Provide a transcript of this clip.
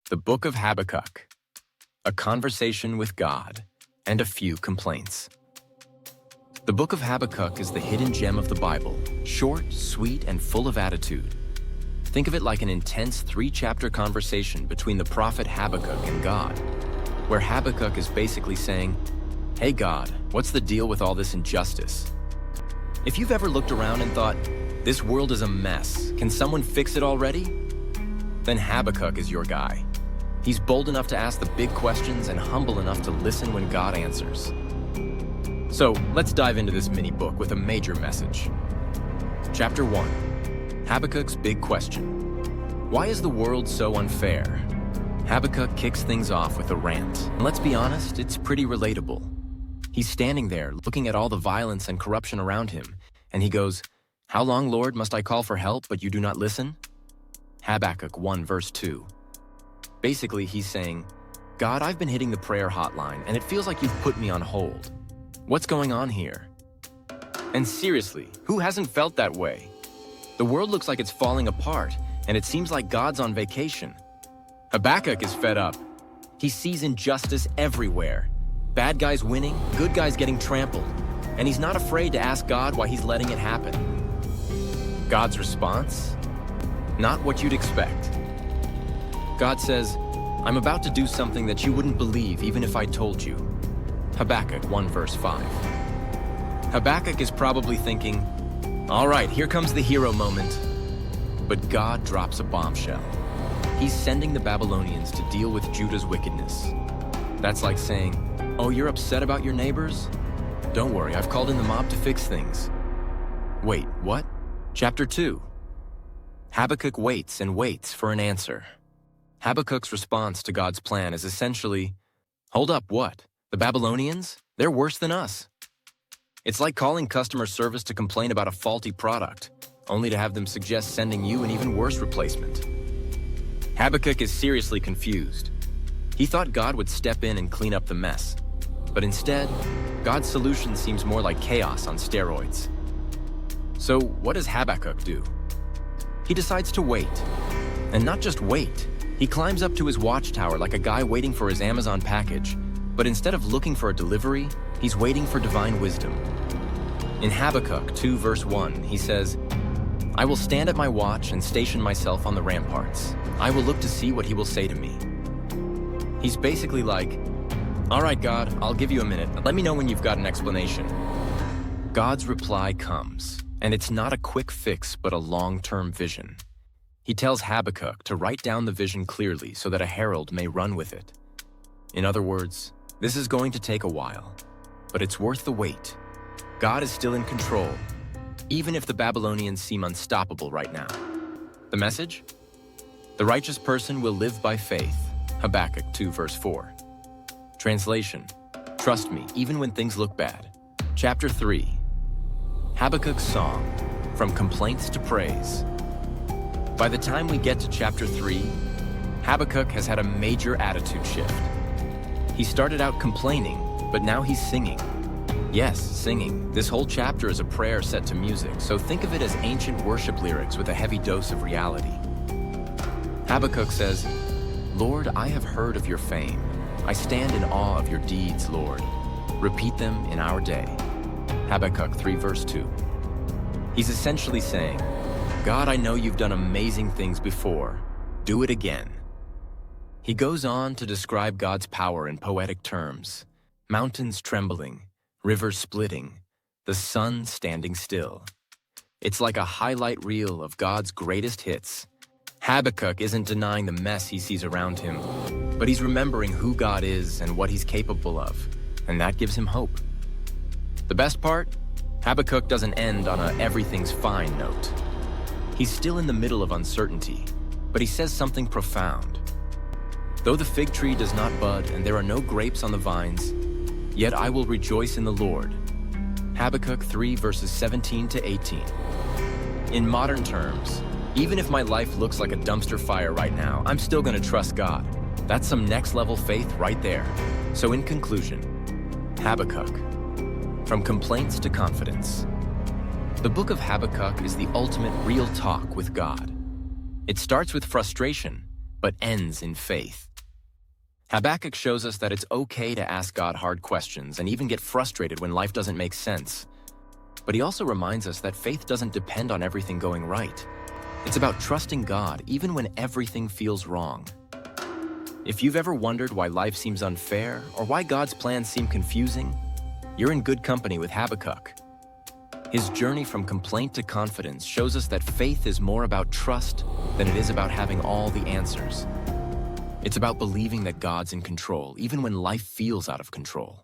The Book of Habakkuk, a conversation with God, and a few complaints. The Book of Habakkuk is the hidden gem of the Bible, short, sweet, and full of attitude. Think of it like an intense 3-chapter conversation between the prophet Habakkuk and God, where Habakkuk is basically saying, "Hey God, what's the deal with all this injustice?" If you've ever looked around and thought, "This world is a mess, can someone fix it already?" Then Habakkuk is your guy. He's bold enough to ask the big questions and humble enough to listen when God answers. So let's dive into this mini book with a major message. Chapter 1, Habakkuk's big question. Why is the world so unfair? Habakkuk kicks things off with a rant. And let's be honest, it's pretty relatable. He's standing there looking at all the violence and corruption around him, and he goes, "How long, Lord, must I call for help, but you do not listen?" Habakkuk 1 verse 2. Basically, he's saying, "God, I've been hitting the prayer hotline, and it feels like you've put me on hold. What's going on here?" And seriously, who hasn't felt that way? The world looks like it's falling apart, and it seems like God's on vacation. Habakkuk is fed up. He sees injustice everywhere. Bad guys winning, good guys getting trampled, and he's not afraid to ask God why he's letting it happen. God's response? Not what you'd expect. God says, "I'm about to do something that you wouldn't believe even if I told you." Habakkuk 1 verse 5. Habakkuk is probably thinking, "All right, here comes the hero moment." But God drops a bombshell. He's sending the Babylonians to deal with Judah's wickedness. That's like saying, "Oh, you're upset about your neighbors? Don't worry, I've called in the mob to fix things." Wait, what? Chapter 2. Habakkuk waits and waits for an answer. Habakkuk's response to God's plan is essentially, "Hold up, what? The Babylonians? They're worse than us." It's like calling customer service to complain about a faulty product, only to have them suggest sending you an even worse replacement. Habakkuk is seriously confused. He thought God would step in and clean up the mess. But instead, God's solution seems more like chaos on steroids. So what does Habakkuk do? He decides to wait. And not just wait. He climbs up to his watchtower like a guy waiting for his Amazon package. But instead of looking for a delivery, he's waiting for divine wisdom. In Habakkuk 2 verse 1, he says, "I will stand at my watch and station myself on the ramparts. I will look to see what he will say to me." He's basically like, "All right, God, I'll give you a minute. Let me know when you've got an explanation." God's reply comes, and it's not a quick fix, but a long-term vision. He tells Habakkuk to write down the vision clearly so that a herald may run with it. In other words, this is going to take a while, but it's worth the wait. God is still in control, even if the Babylonians seem unstoppable right now. The message? The righteous person will live by faith. Habakkuk 2 verse 4. Translation: Trust me, even when things look bad. Chapter 3. Habakkuk's song, from complaints to praise. By the time we get to chapter 3, Habakkuk has had a major attitude shift. He started out complaining, but now he's singing. Yes, singing. This whole chapter is a prayer set to music, so think of it as ancient worship lyrics with a heavy dose of reality. Habakkuk says, "Lord, I have heard of your fame. I stand in awe of your deeds, Lord. Repeat them in our day." Habakkuk 3 verse 2. He's essentially saying, "God, I know you've done amazing things before. Do it again." He goes on to describe God's power in poetic terms. Mountains trembling, rivers splitting, the sun standing still. It's like a highlight reel of God's greatest hits. Habakkuk isn't denying the mess he sees around him, but he's remembering who God is and what he's capable of, and that gives him hope. The best part? Habakkuk doesn't end on a "everything's fine" note. He's still in the middle of uncertainty, but he says something profound. "Though the fig tree does not bud and there are no grapes on the vines, yet I will rejoice in the Lord." Habakkuk 3 verses 17 to 18. In modern terms, even if my life looks like a dumpster fire right now, I'm still going to trust God. That's some next level faith right there. So in conclusion, Habakkuk, from complaints to confidence. The Book of Habakkuk is the ultimate real talk with God. It starts with frustration, but ends in faith. Habakkuk shows us that it's okay to ask God hard questions and even get frustrated when life doesn't make sense. But he also reminds us that faith doesn't depend on everything going right. It's about trusting God even when everything feels wrong. If you've ever wondered why life seems unfair or why God's plans seem confusing, you're in good company with Habakkuk. His journey from complaint to confidence shows us that faith is more about trust than it is about having all the answers. It's about believing that God's in control, even when life feels out of control.